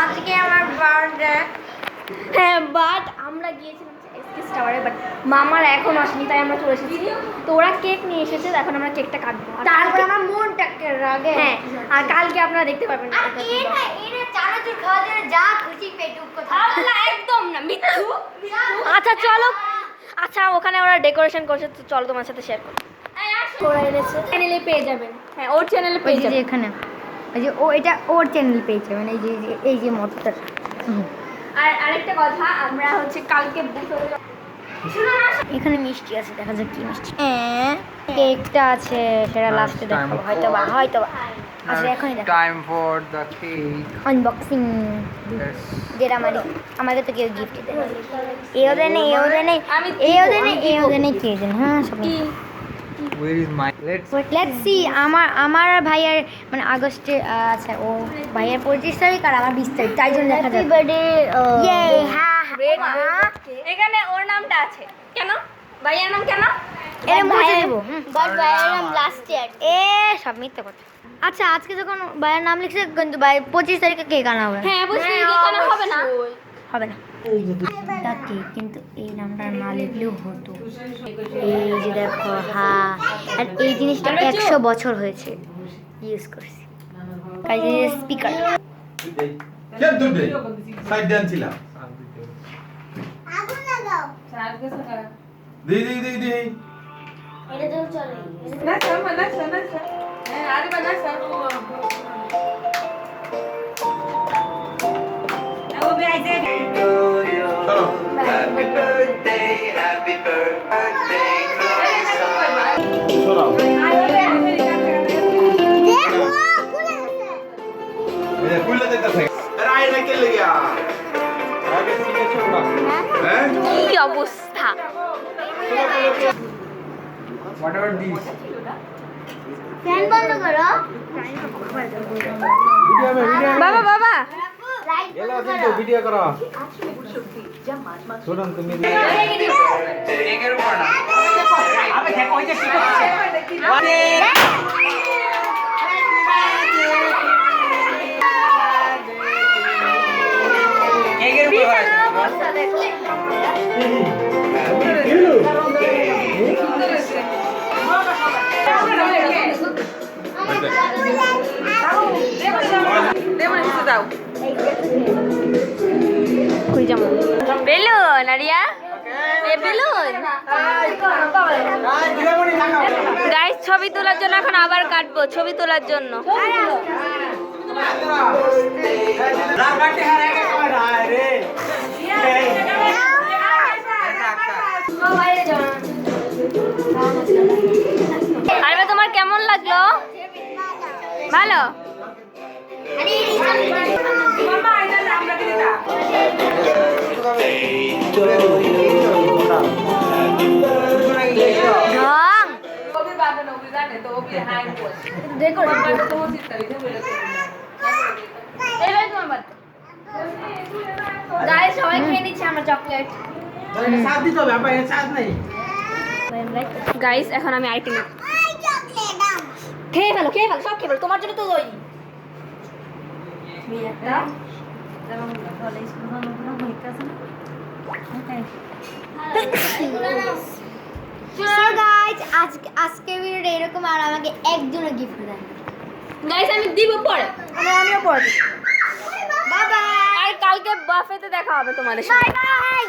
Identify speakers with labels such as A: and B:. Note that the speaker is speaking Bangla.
A: আজকে আমার বার্থডে। হ্যাঁ, বাট আমরা গিয়েছিলাম এসকেস টাওয়ারে, বাট মামার এখন আসেনি, তাই আমরা চলে এসেছি। তো ওরা কেক নিয়ে এসেছে, এখন আমরা কেকটা কাটবো। তারপর আমার মনটাকে রাগে। হ্যাঁ, আর কালকে আপনারা দেখতে পাবেন। চানাচুর খাওয়া যায়, যা খুশি পেটুক কথা একদম না, মিথ্যু। আচ্ছা চলো, আচ্ছা ওখানে ওরা ডেকোরেশন করছে, তো চলো তোমার সাথে শেয়ার করো। ওরা এনেছে, চ্যানেলে পেয়ে যাবেন। হ্যাঁ, ওর চ্যানেলে পেয়ে যাবেন।
B: এখানে ওই যে ও, এটা ওর চ্যানেল পেয়েছে, মানে এই যে মতটা।
A: আর আরেকটা কথা, আমরা হচ্ছে কালকে
B: এখানে মিষ্টি আছে, দেখা যাক কি মিষ্টি। কেকটা আছে, সেটা লাস্টে দেখাবো হয়তো বা আচ্ছা এখনই দেখো।
C: Time for the cake.
B: Unboxing.
C: Yes.
B: যেটা আমাকে তো কেউ গিফট দেয়, এও দেয় না, এও দেয় না, এও দেয় না, কে দেয়? হ্যাঁ সব।
C: Where is my?
B: Let's see. আমার আর ভাইয়ের মানে আগস্টে আচ্ছা, ও ভাইয়ের 25 তারিখ আর আমার 20 তারিখ, তাই জন্য দেখা যায়। ইয়ে হ্যাঁ
A: এখানে ওর নামটা আছে কেন? ভাইয়ের নাম কেন?
B: এর মুছে দেব।
A: ভাইয়ের নাম লাস্ট ইয়ার।
B: সব মিথ্যে কথা। আচ্ছা আজকে যখন ভাইয়ের নাম লিখছে, কিন্তু ভাই 25 তারিখে কেক আনা হবে।
A: হ্যাঁ, বুঝলি কেন হবে না?
B: হবে না তা কেক, কিন্তু এই নামটা না লিখলেও হতো। এই যে দেখো, হ্যাঁ, আর এই জিনিসটা 100 বছর হয়েছে ইউজ করছি। এই যে স্পিকার,
D: কেন দুধে সাইড দেন ছিলাম দি
A: এটা তো চলে।
D: চলো সরাও এ কইলা দেখতা থাকে আরে আয় না কে লাগিয়া আগে সিনে ছোড়া হ্যাঁ
A: কি অবস্থা!
C: What about this?
A: ফ্যান বন্ধ করো।
D: ভিডিও মে
A: বাবা বাবা
D: এলা কিন্তু ভিডিও করো শুনুন তুমি
C: কেকের উপর না। আবে দেখো ওই যে কি করছে। কেকের উপর
A: অবস্থা দেখলে বেলুন আরিয়া, এ বেলুন গাইস, ছবি তোলার জন্য এখন আবার কাটবো, ছবি তোলার জন্য। আরে তোমার কেমন লাগলো? ভালো? সবাই খেয়ে নিচ্ছে আমরা চকলেট। গাইস, এখন আমি আইটেম খেয়ে ফেলো, সব খেয়ে ফেলো, তোমার জন্য তো দই।
B: আজকে ভিডিওটা এরকম, আর আমাকে একজনের গিফট দেন
A: গাইস, আমি দিব পরে,
B: আমিও পড়ে।
A: Bye bye. আর কালকে বাফেতে দেখা হবে তোমাদের সাথে।
B: Bye bye.